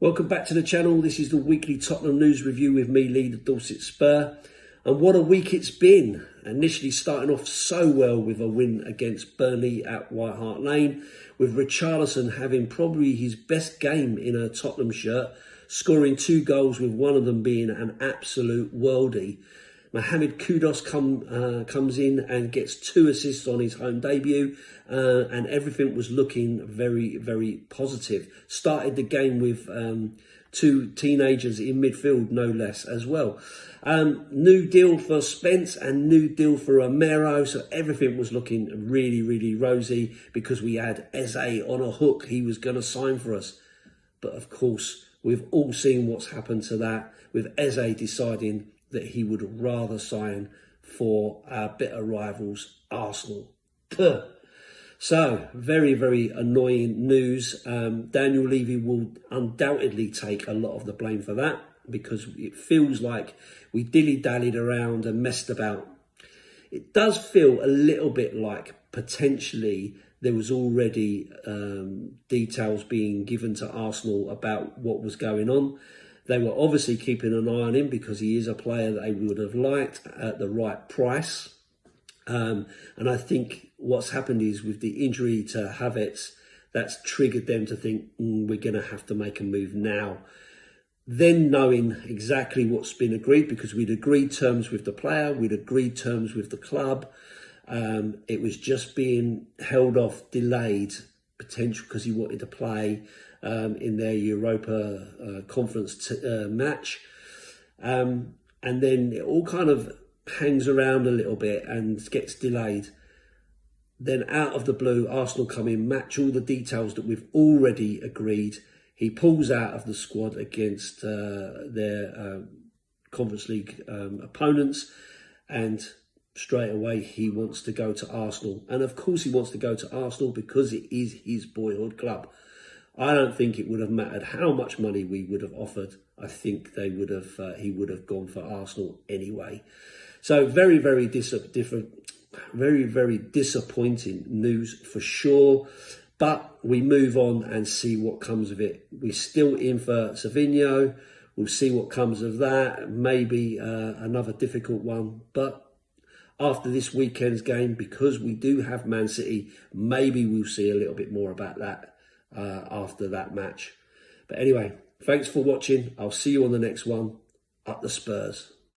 Welcome back to the channel. This is the weekly Tottenham news review with me, Lee, the Dorset Spur. And what a week it's been. Initially starting off so well with a win against Burnley at White Hart Lane, with Richarlison having probably his best game in a Tottenham shirt, scoring 2 goals, with one of them being an absolute worldie. Mohamed Kudus comes in and gets 2 assists on his home debut, and everything was looking very, very positive. Started the game with 2 teenagers in midfield, no less, as well. New deal for Spence and new deal for Romero, so everything was looking really, really rosy because we had Eze on a hook. He was going to sign for us. But of course, we've all seen what's happened to that, with Eze deciding that he would rather sign for our bitter rivals, Arsenal. Puh. So, very, very annoying news. Daniel Levy will undoubtedly take a lot of the blame for that, because it feels like we dilly-dallied around and messed about. It does feel a little bit like potentially there was already details being given to Arsenal about what was going on. They were obviously keeping an eye on him because he is a player that they would have liked at the right price. And I think what's happened is, with the injury to Havertz, that's triggered them to think, we're going to have to make a move now. Then knowing exactly what's been agreed, because we'd agreed terms with the player, we'd agreed terms with the club. It was just being held off, delayed, potential, because he wanted to play in their Europa conference match. And then it all kind of hangs around a little bit and gets delayed. Then out of the blue, Arsenal come in, match all the details that we've already agreed. He pulls out of the squad against their Conference League opponents, and straight away he wants to go to Arsenal. And of course he wants to go to Arsenal because it is his boyhood club. I don't think it would have mattered how much money we would have offered. I think they would have. He would have gone for Arsenal anyway. So very, very very disappointing news for sure. But we move on and see what comes of it. We're still in for Savinho. We'll see what comes of that. Maybe another difficult one. But after this weekend's game, because we do have Man City, maybe we'll see a little bit more about that after that match. But anyway, thanks for watching. I'll see you on the next one. Up the Spurs.